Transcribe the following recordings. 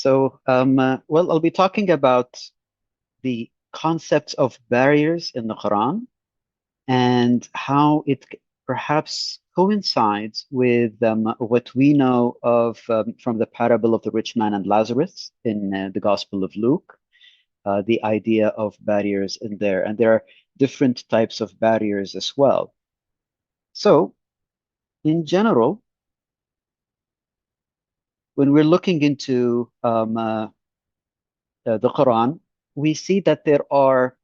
Well, I'll be talking about the concepts of barriers in the Quran and how it perhaps coincides with what we know of from the parable of the rich man and Lazarus in the Gospel of Luke, the idea of barriers in there. And there are different types of barriers as well. So, in general, when we're looking into the Quran, we see that there are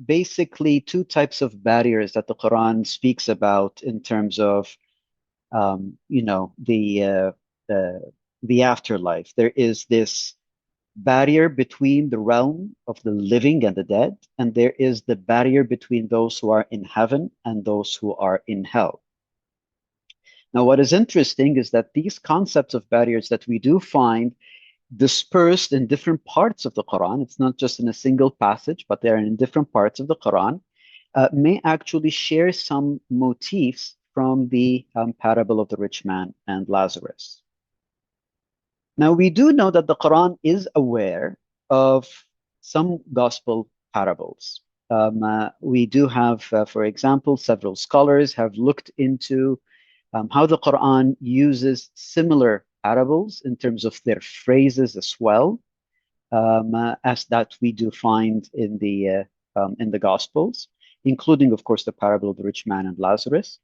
basically two types of barriers that the Quran speaks about in terms of, the the afterlife. There is this barrier between the realm of the living and the dead, and there is the barrier between those who are in heaven and those who are in hell. Now, what is interesting is that these concepts of barriers that we do find dispersed in different parts of the Quran. It's not just in a single passage, but they're in different parts of the Quran, may actually share some motifs from the parable of the rich man and Lazarus. Now, we do know that the Quran is aware of some gospel parables. We do have, for example, several scholars have looked into how the Quran uses similar parables in terms of their phrases as well, as that we do find in the Gospels, including, of course, the parable of the rich man and Lazarus.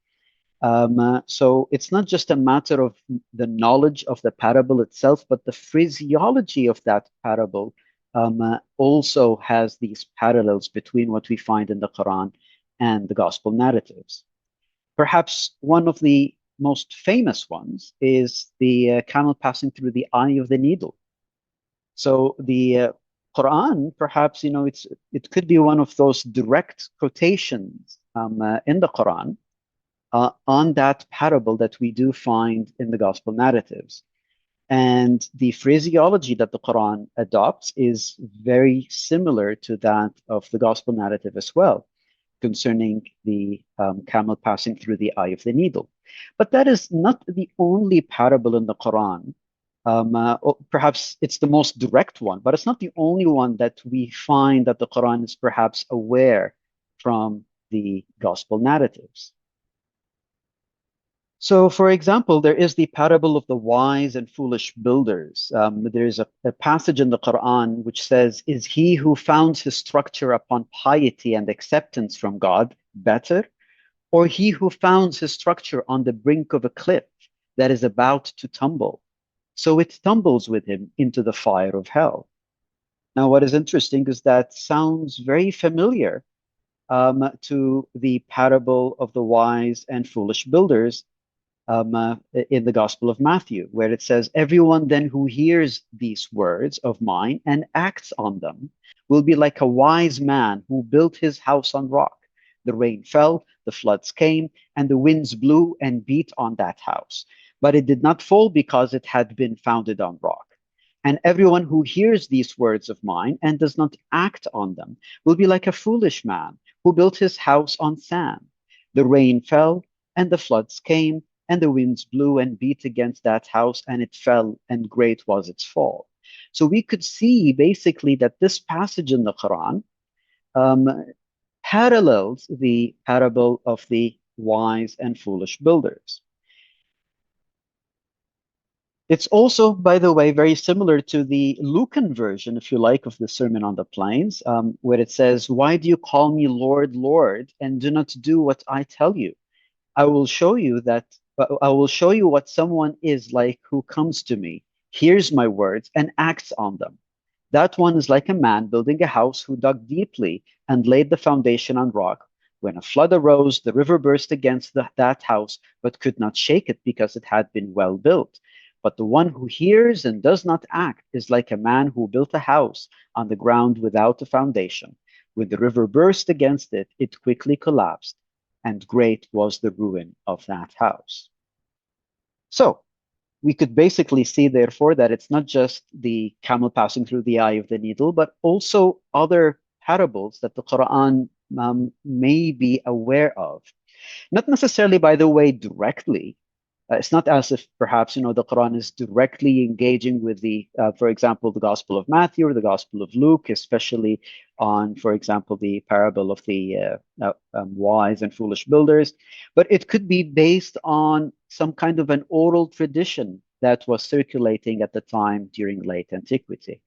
So it's not just a matter of the knowledge of the parable itself, but the phraseology of that parable also has these parallels between what we find in the Quran and the Gospel narratives. Perhaps one of the most famous ones is the camel passing through the eye of the needle. So the Quran, perhaps, it could be one of those direct quotations in the Quran on that parable that we do find in the gospel narratives. And the phraseology that the Quran adopts is very similar to that of the gospel narrative as well, concerning the camel passing through the eye of the needle. But that is not the only parable in the Quran. Perhaps it's the most direct one, but it's not the only one that we find that the Quran is perhaps aware from the gospel narratives. So, for example, there is the parable of the wise and foolish builders. There's a passage in the Quran which says, "Is he who founds his structure upon piety and acceptance from God better, or he who founds his structure on the brink of a cliff that is about to tumble? So it tumbles with him into the fire of hell." Now, what is interesting is that sounds very familiar to the parable of the wise and foolish builders in the Gospel of Matthew, where it says, "Everyone then who hears these words of mine and acts on them will be like a wise man who built his house on rock. The rain fell, the floods came, and the winds blew and beat on that house. But it did not fall because it had been founded on rock. And everyone who hears these words of mine and does not act on them will be like a foolish man who built his house on sand. The rain fell, and the floods came, and the winds blew and beat against that house, and it fell, and great was its fall." So we could see basically that this passage in the Quran um, parallels the parable of the wise and foolish builders. It's also, by the way, very similar to the Lucan version, if you like, of the Sermon on the Plains, where it says, "Why do you call me Lord, Lord, and do not do what I tell you? I will show you what someone is like who comes to me, hears my words, and acts on them. That one is like a man building a house who dug deeply and laid the foundation on rock. When a flood arose, the river burst against that house, but could not shake it because it had been well built. But the one who hears and does not act is like a man who built a house on the ground without a foundation. When the river burst against it, it quickly collapsed, and great was the ruin of that house." So we could basically see, therefore, that it's not just the camel passing through the eye of the needle, but also other parables that the Quran may be aware of. Not necessarily, by the way, directly, It's not as if perhaps, the Quran is directly engaging with for example, the Gospel of Matthew or the Gospel of Luke, especially on, for example, the parable of the wise and foolish builders. But it could be based on some kind of an oral tradition that was circulating at the time during late antiquity.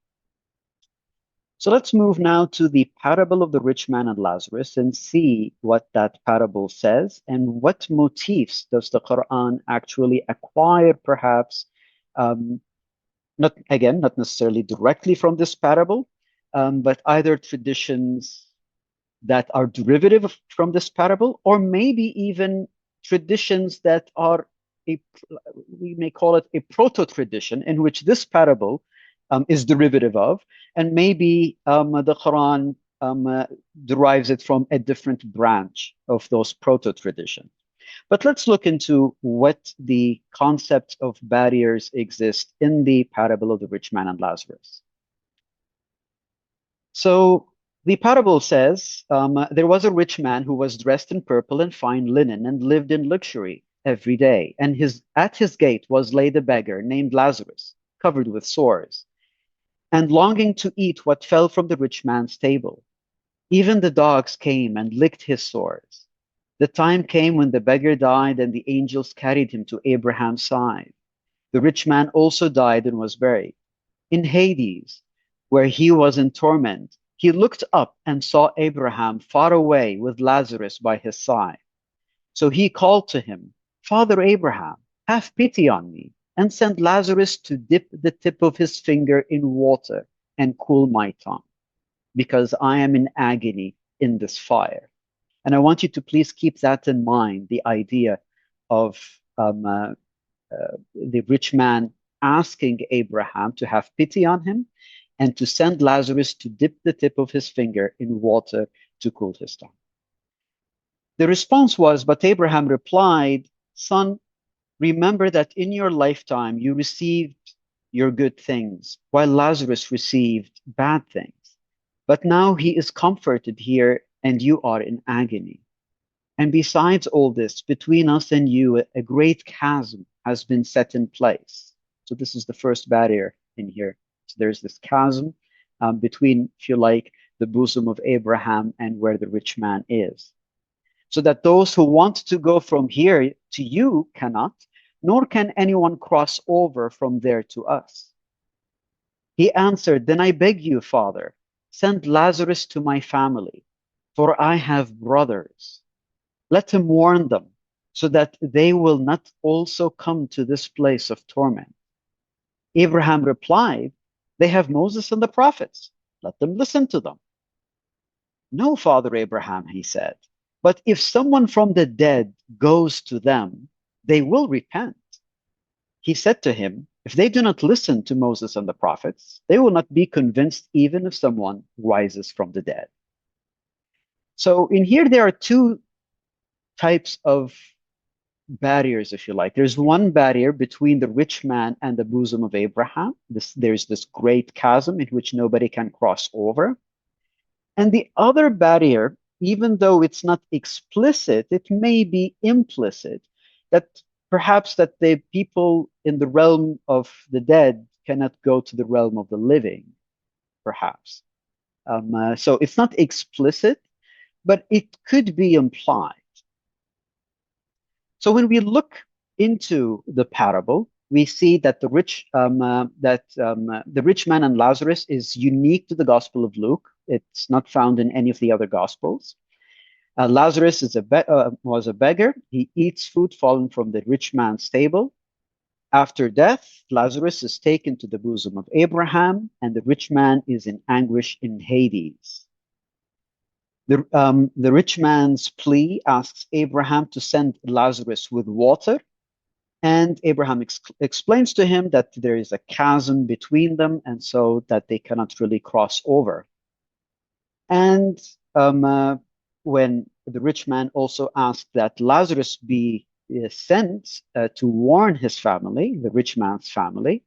So let's move now to the parable of the rich man and Lazarus and see what that parable says and what motifs does the Quran actually acquire, perhaps, not necessarily directly from this parable, but either traditions that are derivative from this parable, or maybe even traditions that are we may call it a proto-tradition in which this parable is derivative of, and maybe the Quran derives it from a different branch of those proto-traditions. But let's look into what the concepts of barriers exist in the parable of the rich man and Lazarus. So the parable says, there was a rich man who was dressed in purple and fine linen and lived in luxury every day. And at his gate was laid a beggar named Lazarus, covered with sores, and longing to eat what fell from the rich man's table. Even the dogs came and licked his sores. The time came when the beggar died, and the angels carried him to Abraham's side. The rich man also died and was buried. In Hades, where he was in torment, he looked up and saw Abraham far away with Lazarus by his side. So he called to him, Father Abraham, have pity on me, and send Lazarus to dip the tip of his finger in water and cool my tongue, because I am in agony in this fire. And I want you to please keep that in mind, the idea of the rich man asking Abraham to have pity on him and to send Lazarus to dip the tip of his finger in water to cool his tongue. The response was, but Abraham replied, Son, remember that in your lifetime you received your good things, while Lazarus received bad things. But now he is comforted here, and you are in agony. And besides all this, between us and you, a great chasm has been set in place. So this is the first barrier in here. So there's this chasm between, if you like, the bosom of Abraham and where the rich man is. So that those who want to go from here to you cannot, nor can anyone cross over from there to us. He answered, Then I beg you, Father, send Lazarus to my family, for I have brothers. Let him warn them, so that they will not also come to this place of torment. Abraham replied, They have Moses and the prophets. Let them listen to them. No, Father Abraham, he said, but if someone from the dead goes to them, they will repent. He said to him, If they do not listen to Moses and the prophets, they will not be convinced even if someone rises from the dead. So in here, there are two types of barriers, if you like. There's one barrier between the rich man and the bosom of Abraham. There's this great chasm in which nobody can cross over. And the other barrier, even though it's not explicit, it may be implicit, that perhaps that the people in the realm of the dead cannot go to the realm of the living, perhaps. So it's not explicit, but it could be implied. So when we look into the parable, we see that the rich man and Lazarus is unique to the Gospel of Luke. It's not found in any of the other Gospels. Lazarus was a beggar. He eats food fallen from the rich man's table. After death, Lazarus is taken to the bosom of Abraham, and the rich man is in anguish in Hades. The rich man's plea asks Abraham to send Lazarus with water, and Abraham explains to him that there is a chasm between them, and so that they cannot really cross over. And when the rich man also asked that Lazarus be sent to warn his family, the rich man's family,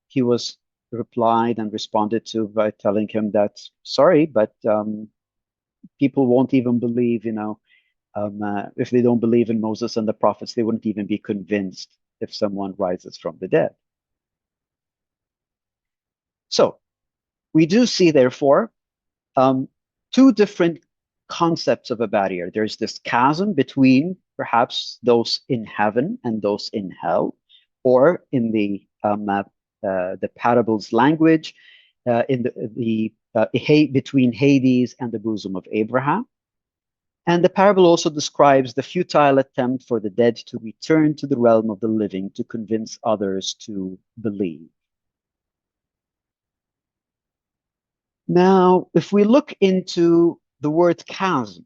he was replied and responded to by telling him that, sorry, but people won't even believe, If they don't believe in Moses and the prophets, they wouldn't even be convinced if someone rises from the dead. So we do see, therefore, um, two different concepts of a barrier. There's this chasm between perhaps those in heaven and those in hell, or in the parables language, in between Hades and the bosom of Abraham. And the parable also describes the futile attempt for the dead to return to the realm of the living to convince others to believe. Now, if we look into the word chasm,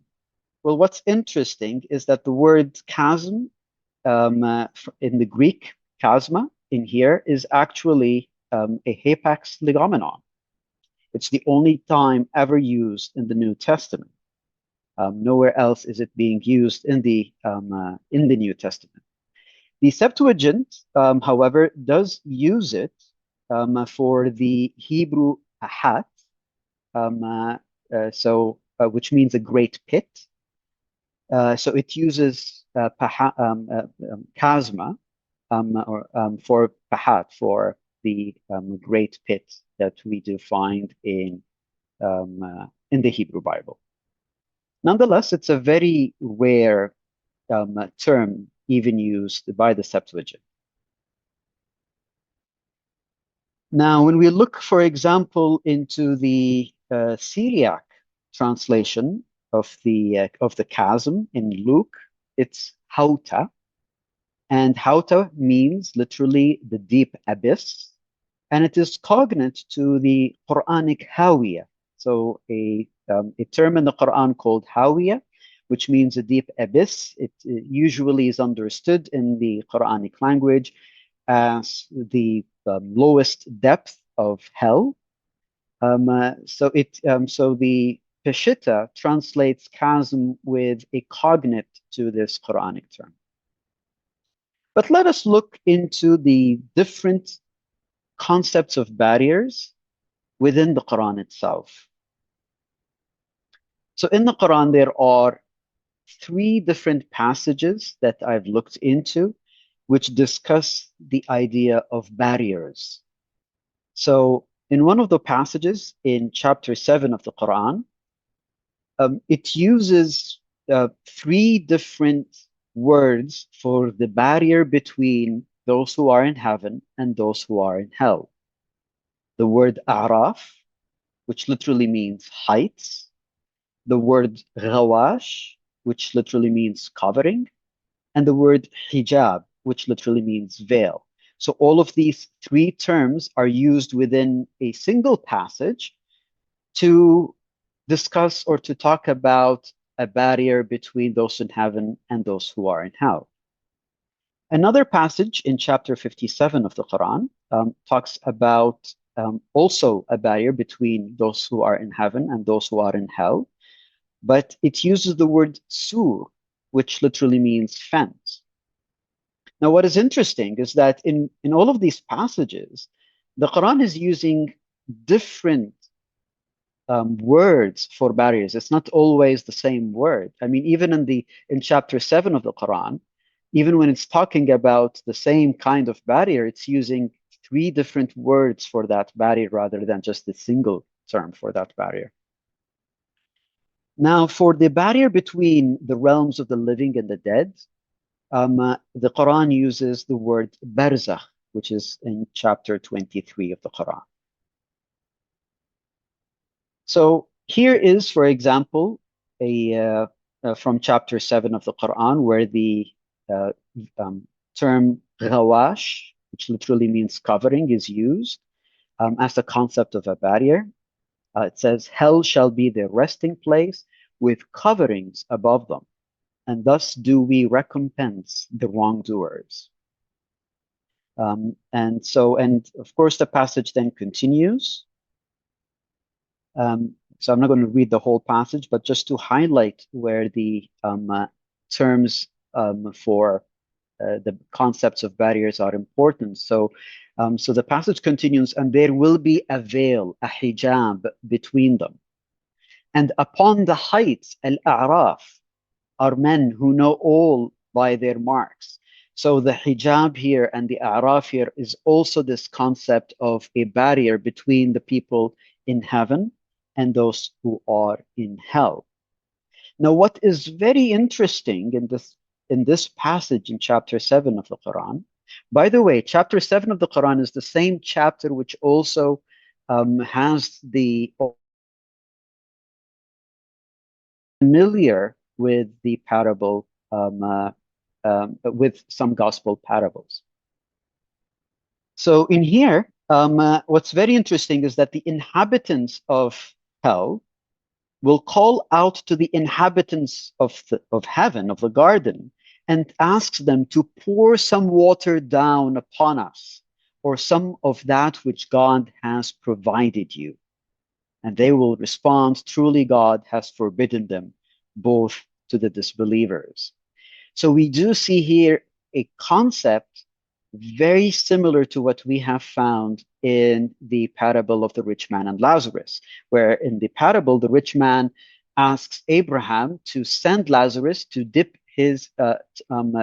well, what's interesting is that the word chasm in the Greek, chasma, in here is actually a hapax legomenon. It's the only time ever used in the New Testament. Nowhere else is it being used in the New Testament. The Septuagint, however, does use it for the Hebrew ahat, which means a great pit. So it uses chasma for pahat, for the great pit that we do find in the Hebrew Bible. Nonetheless, it's a very rare term, even used by the Septuagint. Now, when we look, for example, into the Syriac translation of the chasm in Luke, it's hauta, and hauta means literally the deep abyss, and it is cognate to the Quranic hawiya. So a term in the Quran called hawiya, which means a deep abyss. It usually is understood in the Quranic language as the lowest depth of hell. So the Peshitta translates chasm with a cognate to this Quranic term. But let us look into the different concepts of barriers within the Quran itself. So in the Quran, there are 3 different passages that I've looked into which discuss the idea of barriers. So in one of the passages in chapter 7 of the Quran, it uses 3 different words for the barrier between those who are in heaven and those who are in hell. The word a'raf, which literally means heights, the word ghawash, which literally means covering, and the word hijab, which literally means veil. So all of these 3 terms are used within a single passage to discuss or to talk about a barrier between those in heaven and those who are in hell. Another passage in chapter 57 of the Quran talks about also a barrier between those who are in heaven and those who are in hell, but it uses the word sur, which literally means fence. Now, what is interesting is that in all of these passages, the Quran is using different words for barriers. It's not always the same word. I mean, even in chapter 7 of the Quran, even when it's talking about the same kind of barrier, it's using 3 different words for that barrier rather than just a single term for that barrier. Now, for the barrier between the realms of the living and the dead, the Quran uses the word barzakh, which is in chapter 23 of the Quran. So here is, for example, from chapter 7 of the Quran, where the term ghawash, which literally means covering, is used as the concept of a barrier. It says, hell shall be their resting place with coverings above them, and thus do we recompense the wrongdoers. And of course, the passage then continues. So I'm not going to read the whole passage, but just to highlight where the terms for the concepts of barriers are important. So the passage continues, and there will be a veil, a hijab between them. And upon the heights, al-a'raf, are men who know all by their marks. So the hijab here and the a'raf here is also this concept of a barrier between the people in heaven and those who are in hell. Now, what is very interesting in this passage in chapter 7 of the Quran, by the way, chapter 7 of the Quran is the same chapter which also has the familiar with the parable, with some gospel parables. So in here, what's very interesting is that the inhabitants of hell will call out to the inhabitants of heaven, of the garden, and asks them to pour some water down upon us, or some of that which God has provided you. And they will respond, truly God has forbidden them, both to the disbelievers. So we do see here a concept very similar to what we have found in the parable of the rich man and Lazarus, where in the parable, the rich man asks Abraham to send Lazarus to dip his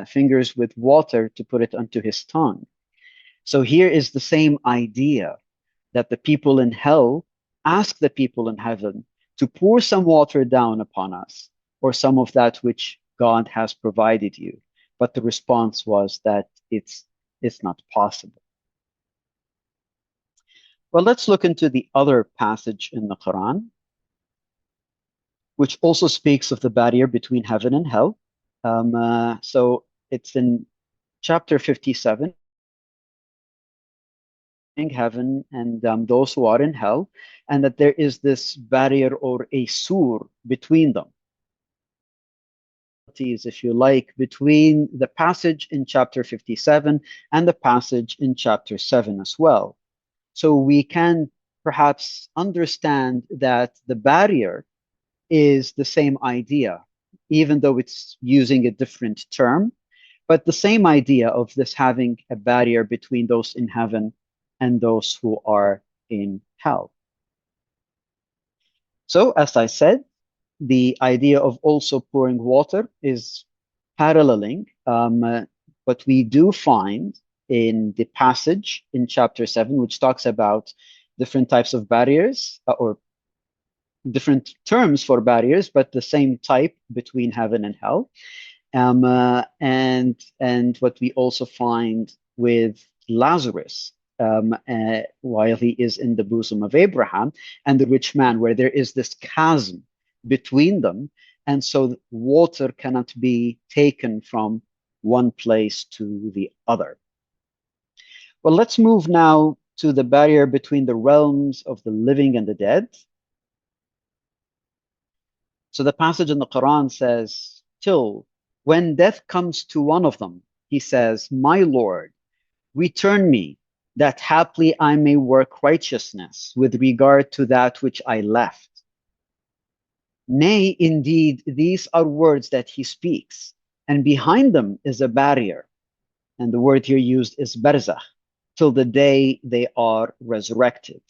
fingers with water to put it onto his tongue. So here is the same idea that the people in hell ask the people in heaven to pour some water down upon us, or some of that which God has provided you. But the response was that it's not possible. Well, let's look into the other passage in the Quran, which also speaks of the barrier between heaven and hell. So it's in chapter 57, heaven and those who are in hell, and that there is this barrier or a sur between them. If you like, between the passage in chapter 57 and the passage in chapter 7 as well. So we can perhaps understand that the barrier is the same idea, even though it's using a different term, but the same idea of this having a barrier between those in heaven and those who are in hell. So, as I said, the idea of also pouring water is paralleling what we do find in the passage in chapter 7, which talks about different types of barriers or different terms for barriers, but the same type between heaven and hell. And what we also find with Lazarus, while he is in the bosom of Abraham, and the rich man, where there is this chasm between them, and so water cannot be taken from one place to the other. Well, let's move now to the barrier between the realms of the living and the dead. So the passage in the Quran says, till when death comes to one of them, he says, my Lord, return me, that haply I may work righteousness with regard to that which I left. Nay, indeed, these are words that he speaks, and behind them is a barrier. And the word here used is barzakh, till the day they are resurrected.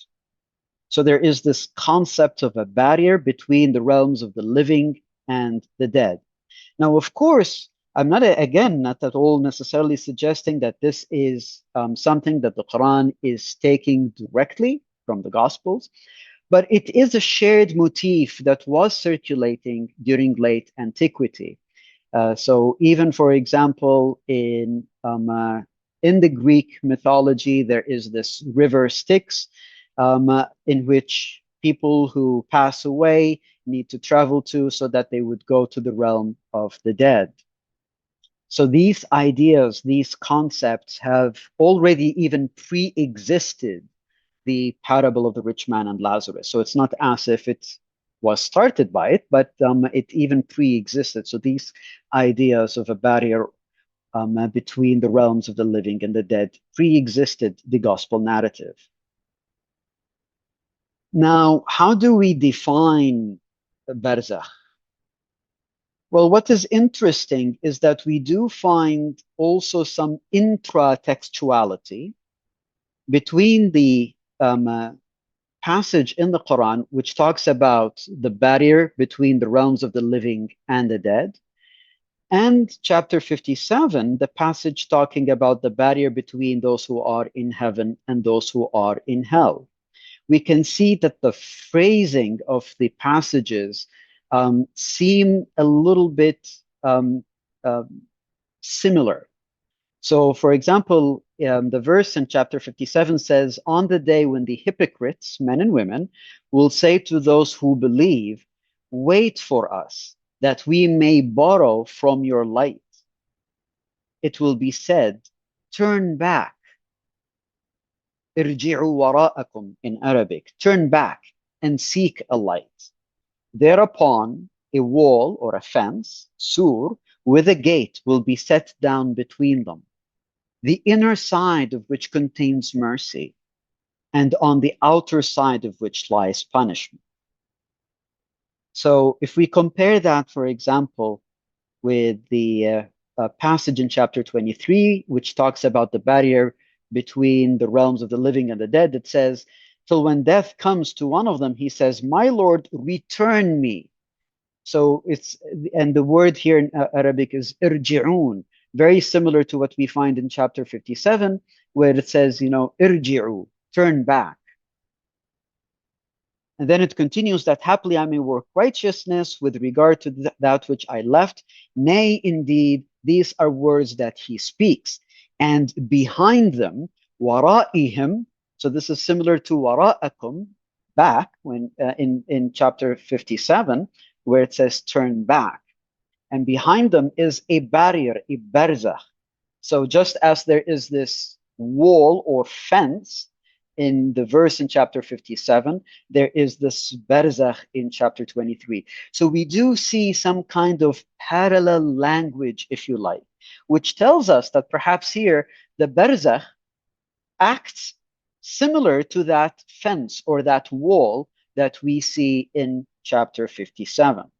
So there is this concept of a barrier between the realms of the living and the dead. Now, of course, I'm not, again, not at all necessarily suggesting that this is something that the Quran is taking directly from the Gospels, but it is a shared motif that was circulating during late antiquity. So even, for example, in the Greek mythology, there is this river Styx, in which people who pass away need to travel to so that they would go to the realm of the dead. So these ideas, these concepts have already even pre-existed the parable of the rich man and Lazarus. So it's not as if it was started by it, but it even pre-existed. So these ideas of a barrier between the realms of the living and the dead pre-existed the gospel narrative. Now, how do we define barzakh? Well, what is interesting is that we do find also some intra-textuality between the passage in the Quran, which talks about the barrier between the realms of the living and the dead, And chapter 57, the passage talking about the barrier between those who are in heaven and those who are in hell. We can see that the phrasing of the passages seem a little bit uh, similar. So, for example, the verse in chapter 57 says, "On the day when the hypocrites, men and women, will say to those who believe, 'Wait for us, that we may borrow from your light.' It will be said, 'Turn back, irji'u wara'akum,' in Arabic, 'turn back and seek a light.' Thereupon, a wall or a fence, sur, with a gate will be set down between them, the inner side of which contains mercy, and on the outer side of which lies punishment." So if we compare that, for example, with the passage in chapter 23, which talks about the barrier between the realms of the living and the dead, it says, "Till when death comes to one of them, he says, 'My Lord, return me.'" So and the word here in Arabic is irji'un, very similar to what we find in chapter 57, where it says, irji'u, turn back. And then it continues that happily I may work righteousness with regard to that which I left. Nay, indeed, these are words that he speaks. And behind them, wara'ihim, so this is similar to wara'akum, back, when in chapter 57, where it says turn back. And behind them is a barrier, a barzakh. So just as there is this wall or fence in the verse in chapter 57, there is this barzakh in chapter 23. So we do see some kind of parallel language, if you like, which tells us that perhaps here the barzakh acts similar to that fence or that wall that we see in chapter 57.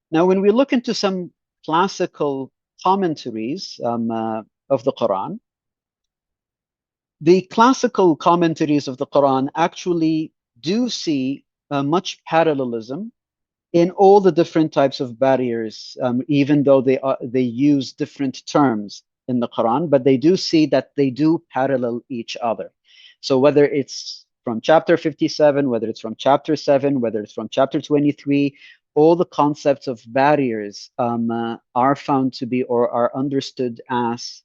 Now, when we look into some classical commentaries of the Quran, the classical commentaries of the Quran actually do see much parallelism in all the different types of barriers, even though they use different terms in the Quran, but they do see that they do parallel each other. So whether it's from chapter 57, whether it's from chapter 7, whether it's from chapter 23, all the concepts of barriers are found to be or are understood as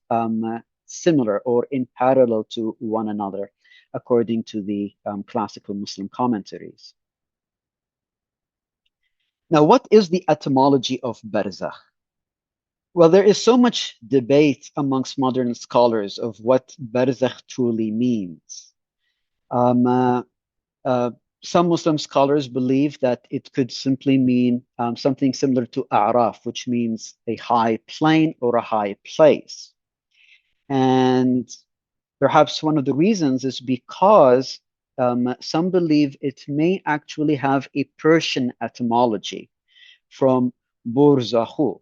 similar or in parallel to one another, according to the classical Muslim commentaries. Now, what is the etymology of barzakh? Well, there is so much debate amongst modern scholars of what barzakh truly means. Some Muslim scholars believe that it could simply mean something similar to A'raf, which means a high plain or a high place. And perhaps one of the reasons is because some believe it may actually have a Persian etymology from Burzakhu,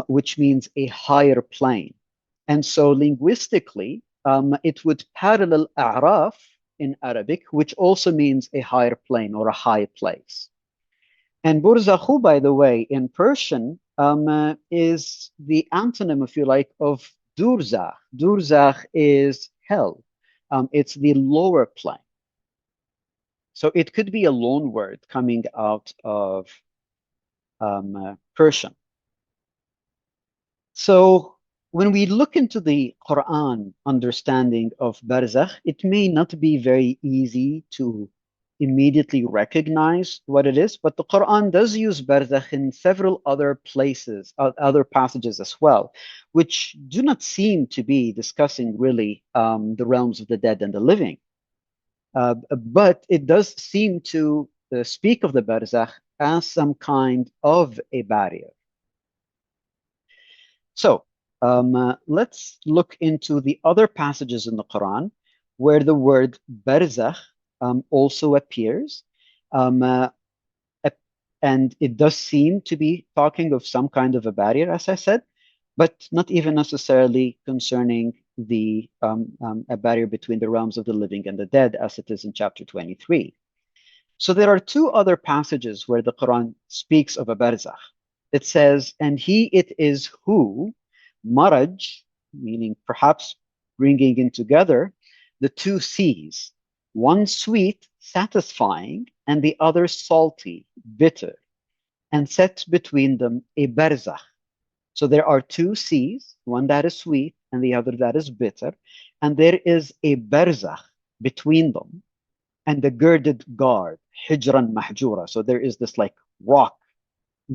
which means a higher plane. And so linguistically, it would parallel A'raf in Arabic, which also means a higher plane or a high place. And Burzakhu, by the way, in Persian, is the antonym, if you like, of Durzakh. Durzakh is hell. It's the lower plane. So it could be a loan word coming out of Persian. So when we look into the Quran understanding of barzakh, it may not be very easy to immediately recognize what it is, but the Quran does use barzakh in several other places, other passages as well, which do not seem to be discussing really the realms of the dead and the living. But it does seem to speak of the barzakh as some kind of a barrier. So let's look into the other passages in the Quran where the word barzakh also appears. And it does seem to be talking of some kind of a barrier, as I said, but not even necessarily concerning a barrier between the realms of the living and the dead, as it is in chapter 23. So there are two other passages where the Quran speaks of a barzakh. It says, and he it is who, maraj, meaning perhaps bringing in together the two seas, one sweet, satisfying, and the other salty, bitter, and set between them a barzakh. So there are two seas, one that is sweet and the other that is bitter, and there is a barzakh between them and the girded guard, hijran mahjura. So there is this like rock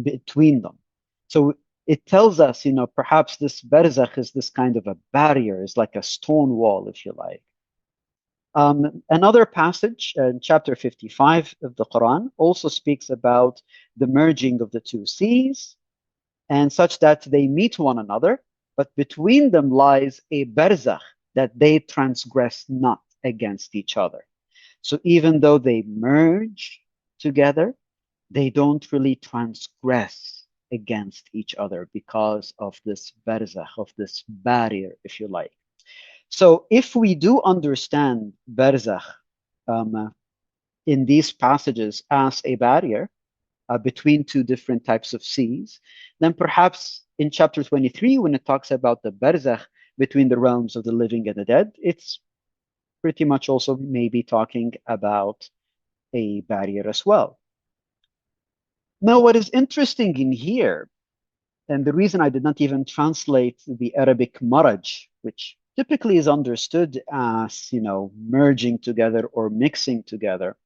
between them. So it tells us, perhaps this barzakh is this kind of a barrier, is like a stone wall, if you like. Another passage in chapter 55 of the Quran also speaks about the merging of the two seas and such that they meet one another, but between them lies a barzakh that they transgress not against each other. So even though they merge together, they don't really transgress against each other because of this barzakh, of this barrier, if you like. So if we do understand barzakh in these passages as a barrier between two different types of seas, then perhaps in chapter 23, when it talks about the barzakh between the realms of the living and the dead, it's pretty much also maybe talking about a barrier as well. Now, what is interesting in here, and the reason I did not even translate the Arabic maraj, which typically is understood as, merging together or mixing together,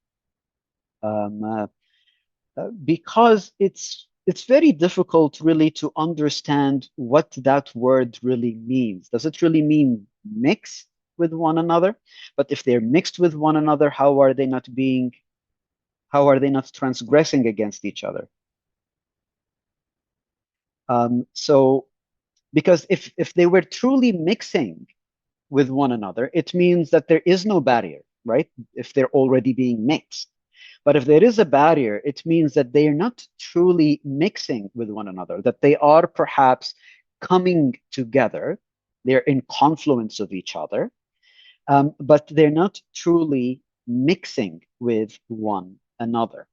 because it's very difficult really to understand what that word really means. Does it really mean mixed with one another? But if they're mixed with one another, how are they not transgressing against each other? So because if they were truly mixing with one another, it means that there is no barrier, right? If they're already being mixed. But if there is a barrier, it means that they are not truly mixing with one another, that they are perhaps coming together. They're in confluence of each other, but they're not truly mixing with one another.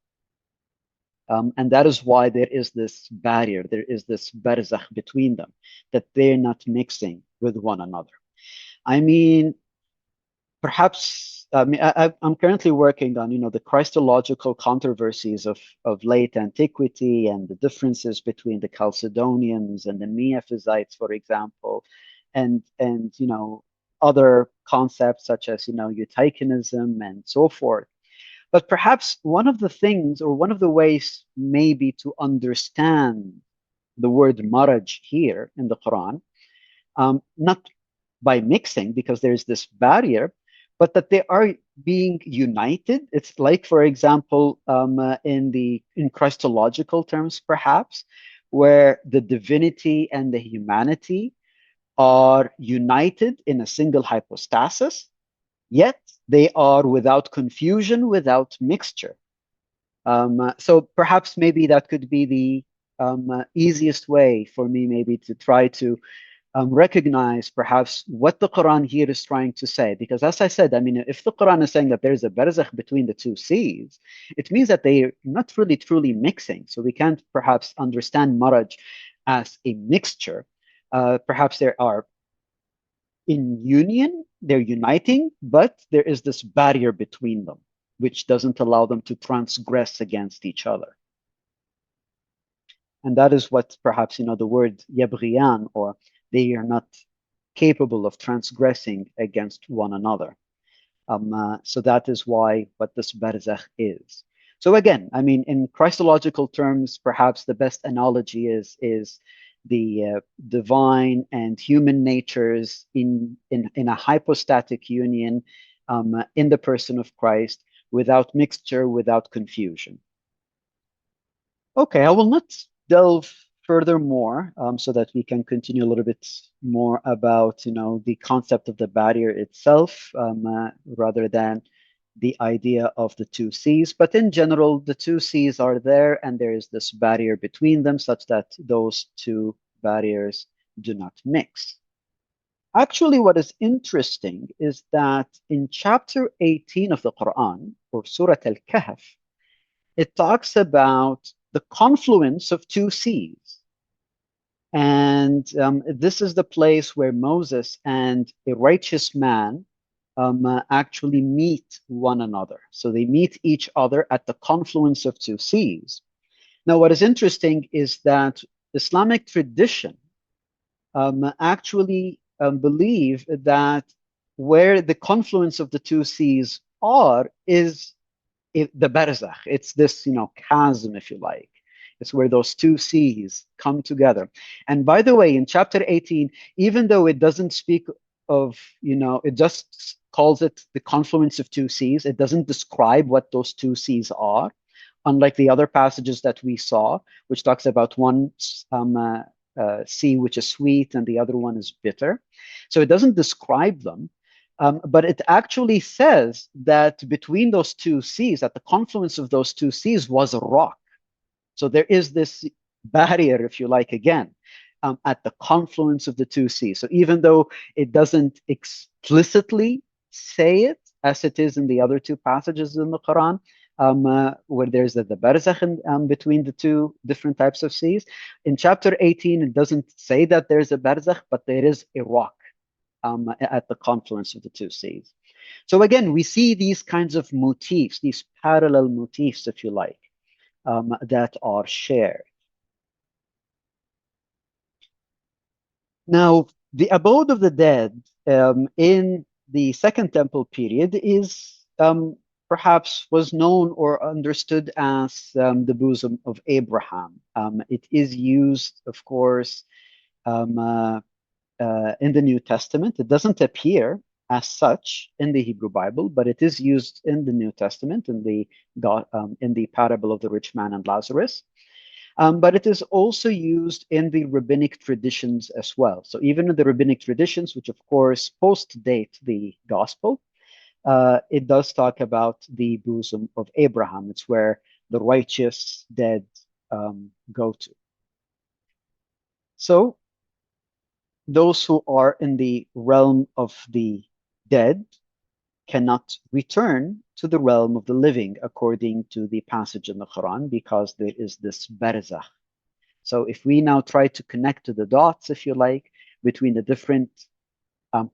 And that is why there is this barrier, there is this barzakh between them, that they're not mixing with one another. I mean, perhaps I'm currently working on the Christological controversies of late antiquity and the differences between the Chalcedonians and the Miaphysites, for example, and other concepts such as Eutychianism and so forth. But perhaps one of the things, or one of the ways maybe to understand the word maraj here in the Quran, not by mixing, because there's this barrier, but that they are being united. It's like, for example, in Christological terms, perhaps, where the divinity and the humanity are united in a single hypostasis, yet they are without confusion, without mixture. So perhaps maybe that could be the easiest way for me maybe to try to recognize perhaps what the Quran here is trying to say. Because as I said, I mean, if the Quran is saying that there's a barzakh between the two seas, it means that they're not really truly mixing. So we can't perhaps understand maraj as a mixture. Perhaps there are in union, they're uniting, but there is this barrier between them, which doesn't allow them to transgress against each other. And that is what perhaps, the word yabghiyan, or they are not capable of transgressing against one another. So that is why what this barzakh is. So again, I mean, in Christological terms, perhaps the best analogy is the divine and human natures in a hypostatic union in the person of Christ, without mixture, without confusion. Okay, I will not delve furthermore so that we can continue a little bit more about the concept of the barrier itself rather than the idea of the two seas. But in general, the two seas are there, and there is this barrier between them such that those two barriers do not mix. Actually, what is interesting is that in chapter 18 of the Quran, or Surah Al-Kahf, it talks about the confluence of two seas. And this is the place where Moses and a righteous man actually meet one another. So they meet each other at the confluence of two seas. Now, what is interesting is that Islamic tradition actually believe that where the confluence of the two seas are is the barzakh. It's this, chasm, if you like. It's where those two seas come together. And by the way, in chapter 18, even though it doesn't speak of, it just calls it the confluence of two seas, it doesn't describe what those two seas are, unlike the other passages that we saw, which talks about one sea which is sweet and the other one is bitter. So it doesn't describe them. But it actually says that between those two seas, at the confluence of those two seas, was a rock. So there is this barrier, if you like, again, at the confluence of the two seas. So even though it doesn't explicitly say it, as it is in the other two passages in the Quran, where there's the barzakh between the two different types of seas, in chapter 18, it doesn't say that there's a barzakh, but there is a rock at the confluence of the two seas. So again, we see these kinds of motifs, these parallel motifs, if you like, that are shared. Now, the abode of the dead in the Second Temple period is perhaps was known or understood as the bosom of Abraham. It is used, of course, in the New Testament. It doesn't appear as such in the Hebrew Bible, but it is used in the New Testament in the parable of the rich man and Lazarus. But it is also used in the rabbinic traditions as well. So even in the rabbinic traditions, which of course post-date the gospel, it does talk about the bosom of Abraham. It's where the righteous dead go to. So those who are in the realm of the dead cannot return to the realm of the living, according to the passage in the Quran, because there is this barzakh. So if we now try to connect to the dots, if you like, between the different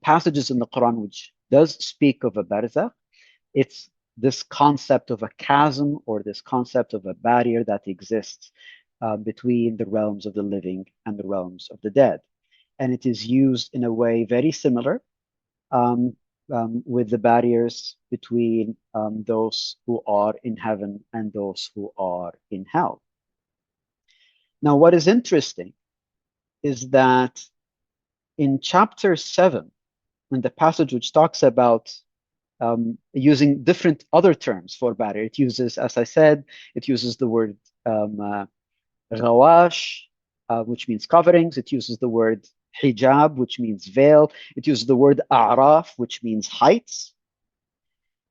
passages in the Quran which does speak of a barzakh, it's this concept of a chasm or this concept of a barrier that exists between the realms of the living and the realms of the dead. And it is used in a way very similar with the barriers between those who are in heaven and those who are in hell. Now, what is interesting is that in chapter 7, in the passage which talks about using different other terms for barrier, it uses, as I said, it uses the word ghawash, which means coverings. It uses the word hijab, which means veil. It uses the word a'raf, which means heights.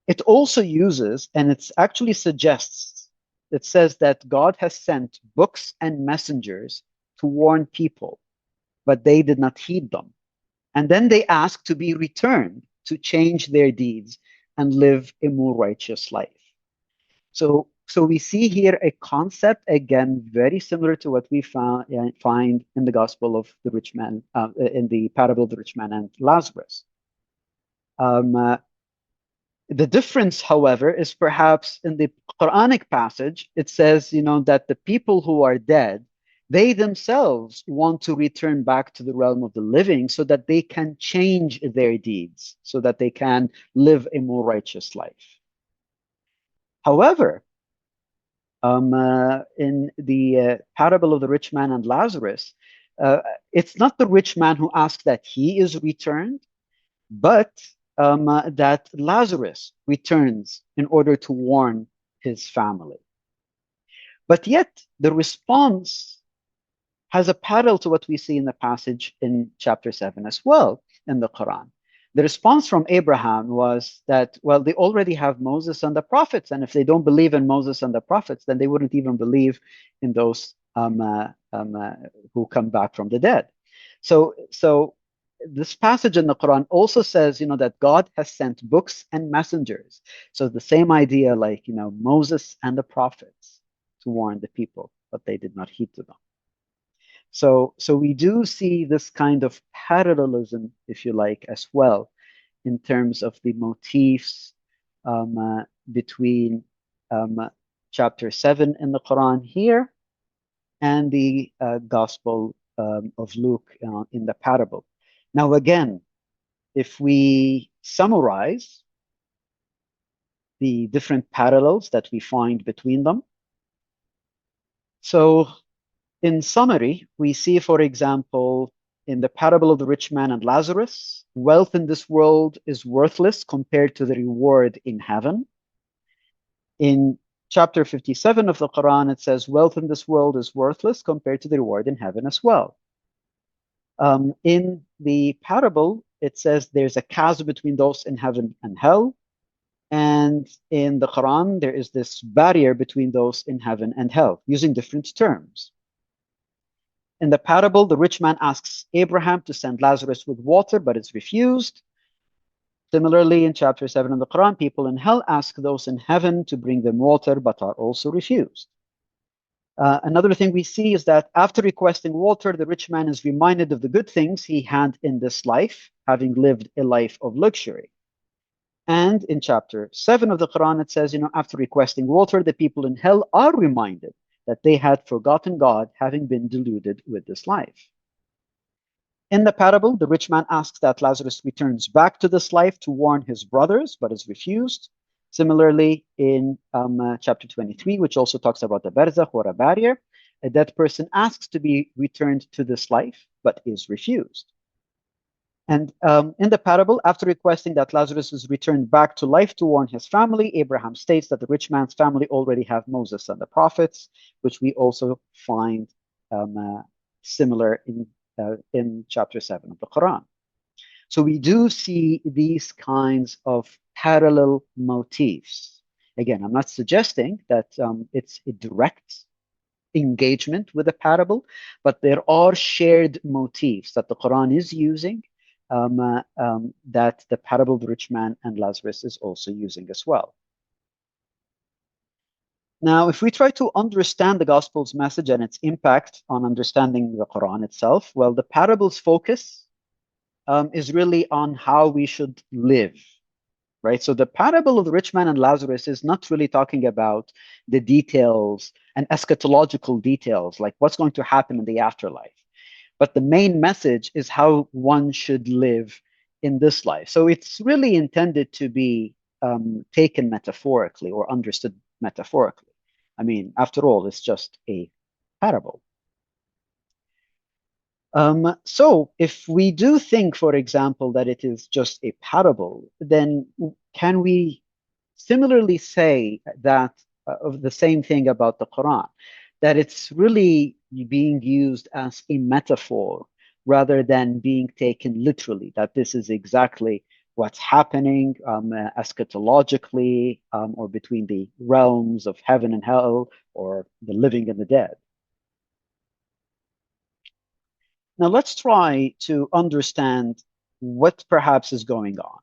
It also uses, and it actually suggests, it says that God has sent books and messengers to warn people, but they did not heed them. And then they ask to be returned to change their deeds and live a more righteous life. So we see here a concept, again, very similar to what we find in the Gospel of the rich man, in the parable of the rich man and Lazarus. The difference, however, is perhaps in the Quranic passage, it says, that the people who are dead, they themselves want to return back to the realm of the living so that they can change their deeds, so that they can live a more righteous life. However, in the parable of the rich man and Lazarus, it's not the rich man who asks that he is returned, but that Lazarus returns in order to warn his family. But yet, the response has a parallel to what we see in the passage in chapter 7 as well in the Quran. The response from Abraham was that, well, they already have Moses and the prophets, and if they don't believe in Moses and the prophets, then they wouldn't even believe in those who come back from the dead. So this passage in the Quran also says, that God has sent books and messengers. So the same idea, like, Moses and the prophets to warn the people, but they did not heed to them. So we do see this kind of parallelism, if you like, as well, in terms of the motifs between chapter 7 in the Quran here and the Gospel of Luke in the parable. Now, again, if we summarize the different parallels that we find between them, so in summary, we see, for example, in the parable of the rich man and Lazarus, wealth in this world is worthless compared to the reward in heaven. In chapter 57 of the Quran, it says, wealth in this world is worthless compared to the reward in heaven as well. In the parable, it says there's a chasm between those in heaven and hell. And in the Quran, there is this barrier between those in heaven and hell, using different terms. In the parable, the rich man asks Abraham to send Lazarus with water, but it's refused. Similarly, in chapter 7 of the Quran, people in hell ask those in heaven to bring them water, but are also refused. Another thing we see is that after requesting water, the rich man is reminded of the good things he had in this life, having lived a life of luxury. And in chapter 7 of the Quran, it says, after requesting water, the people in hell are reminded that they had forgotten God, having been deluded with this life. In the parable, the rich man asks that Lazarus returns back to this life to warn his brothers, but is refused. Similarly, in chapter 23, which also talks about the barzakh or a barrier, a dead person asks to be returned to this life, but is refused. And in the parable, after requesting that Lazarus is returned back to life to warn his family, Abraham states that the rich man's family already have Moses and the prophets, which we also find similar in chapter 7 of the Quran. So we do see these kinds of parallel motifs. Again, I'm not suggesting that it's a direct engagement with a parable, but there are shared motifs that the Quran is using that the parable of the rich man and Lazarus is also using as well. Now, if we try to understand the Gospel's message and its impact on understanding the Quran itself, well, the parable's focus is really on how we should live, right? So the parable of the rich man and Lazarus is not really talking about the details and eschatological details, like what's going to happen in the afterlife. But the main message is how one should live in this life. So it's really intended to be taken metaphorically or understood metaphorically. I mean, after all, it's just a parable. So if we do think, for example, that it is just a parable, then can we similarly say that of the same thing about the Quran, that it's really being used as a metaphor rather than being taken literally, that this is exactly what's happening eschatologically or between the realms of heaven and hell or the living and the dead. Now let's try to understand what perhaps is going on.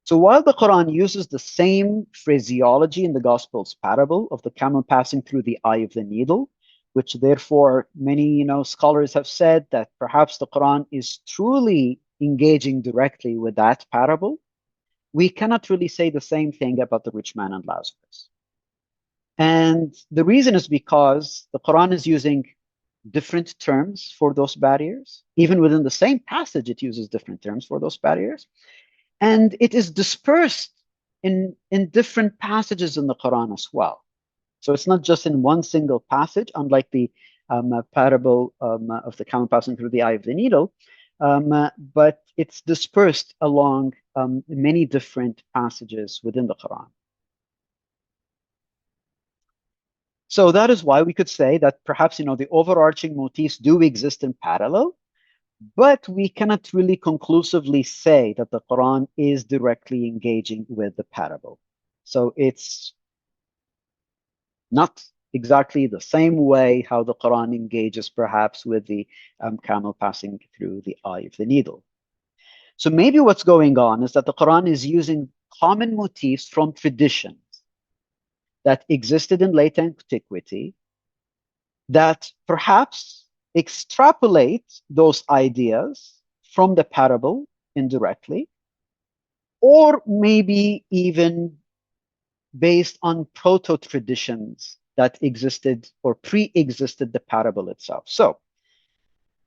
So while the Quran uses the same phraseology in the Gospel's parable of the camel passing through the eye of the needle, which therefore many scholars have said that perhaps the Quran is truly engaging directly with that parable, we cannot really say the same thing about the rich man and Lazarus. And the reason is because the Quran is using different terms for those barriers. Even within the same passage, it uses different terms for those barriers. And it is dispersed in different passages in the Quran as well. So it's not just in one single passage, unlike the parable of the camel passing through the eye of the needle, but it's dispersed along many different passages within the Quran. So that is why we could say that perhaps the overarching motifs do exist in parallel, but we cannot really conclusively say that the Quran is directly engaging with the parable. So it's not exactly the same way how the Quran engages perhaps with the camel passing through the eye of the needle. So maybe what's going on is that the Quran is using common motifs from traditions that existed in late antiquity that perhaps extrapolate those ideas from the parable indirectly, or maybe even based on proto traditions that existed or pre-existed the parable itself. So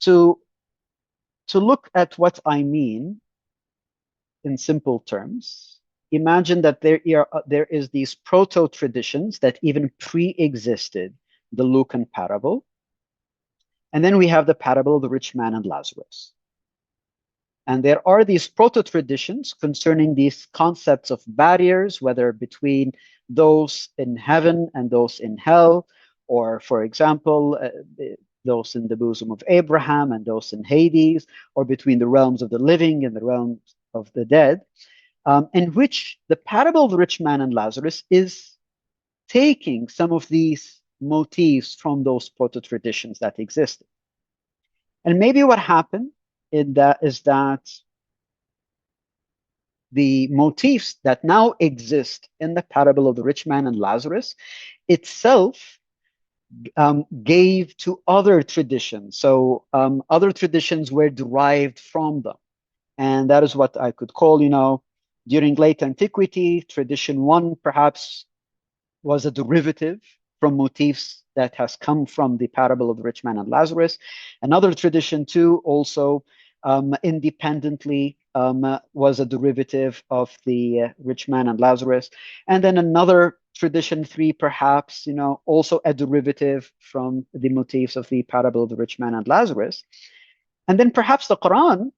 to look at what I mean in simple terms, imagine that there is these proto traditions that even pre-existed the Lucan parable, and then we have the parable of the rich man and Lazarus. And there are these proto traditions concerning these concepts of barriers, whether between those in heaven and those in hell, or, for example, those in the bosom of Abraham and those in Hades, or between the realms of the living and the realms of the dead, in which the parable of the rich man and Lazarus is taking some of these motifs from those proto traditions that existed. And maybe what happened in that is that the motifs that now exist in the parable of the rich man and Lazarus itself gave to other traditions. So other traditions were derived from them. And that is what I could call, during late antiquity, tradition one perhaps was a derivative from motifs that has come from the parable of the rich man and Lazarus. Another tradition two also independently was a derivative of the rich man and Lazarus. And then another tradition three, perhaps, also a derivative from the motifs of the parable of the rich man and Lazarus. And then perhaps the Quran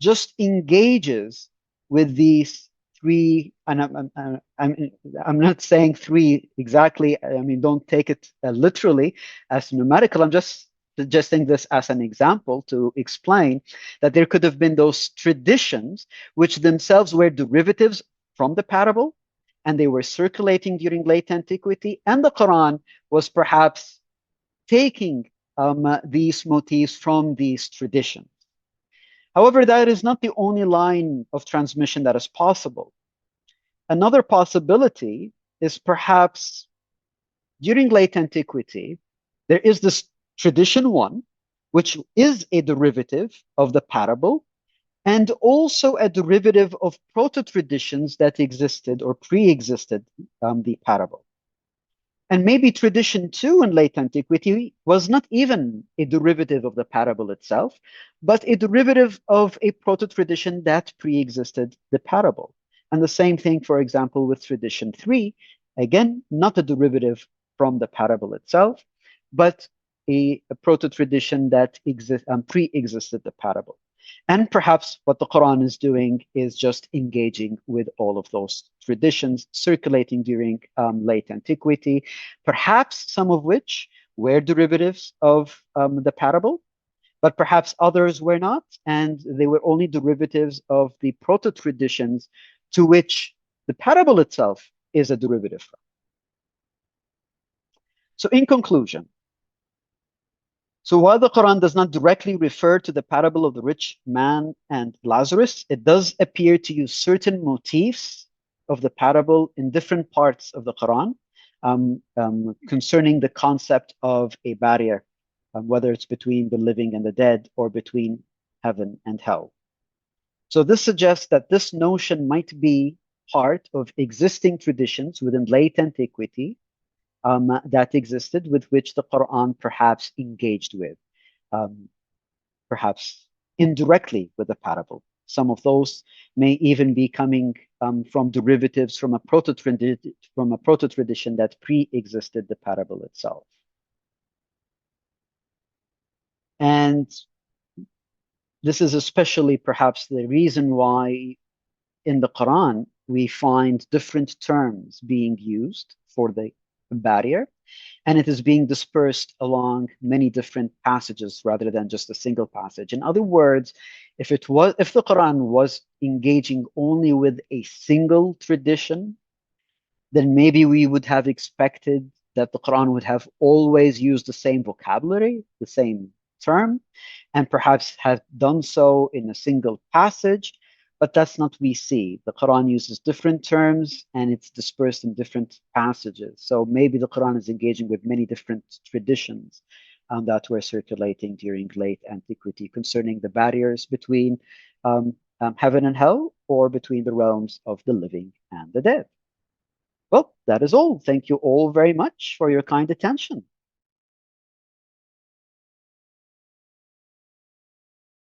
just engages with these three, and I'm not saying three exactly. I mean, don't take it literally as numerical. I'm just suggesting this as an example to explain that there could have been those traditions which themselves were derivatives from the parable, and they were circulating during late antiquity, and the Quran was perhaps taking these motifs from these traditions. However, that is not the only line of transmission that is possible. Another possibility is perhaps during late antiquity, there is this tradition one, which is a derivative of the parable, and also a derivative of proto-traditions that existed or pre-existed the parable. And maybe tradition two in late antiquity was not even a derivative of the parable itself, but a derivative of a proto-tradition that pre-existed the parable. And the same thing, for example, with tradition three, again, not a derivative from the parable itself, but a proto-tradition that pre-existed the parable. And perhaps what the Quran is doing is just engaging with all of those traditions circulating during late antiquity, perhaps some of which were derivatives of the parable, but perhaps others were not, and they were only derivatives of the proto-traditions to which the parable itself is a derivative from. So in conclusion, so while the Quran does not directly refer to the parable of the rich man and Lazarus, it does appear to use certain motifs of the parable in different parts of the Quran concerning the concept of a barrier, whether it's between the living and the dead or between heaven and hell. So this suggests that this notion might be part of existing traditions within late antiquity that existed, with which the Quran perhaps engaged with, perhaps indirectly with the parable. Some of those may even be coming from derivatives from a proto-tradition that pre-existed the parable itself. And this is especially perhaps the reason why in the Quran we find different terms being used for the barrier, and it is being dispersed along many different passages rather than just a single passage. In other words, if the Quran was engaging only with a single tradition, then maybe we would have expected that the Quran would have always used the same vocabulary, the same term, and perhaps have done so in a single passage. but that's not what we see. The Quran uses different terms and it's dispersed in different passages. So maybe the Quran is engaging with many different traditions that were circulating during late antiquity concerning the barriers between heaven and hell, or between the realms of the living and the dead. Well, that is all. Thank you all very much for your kind attention.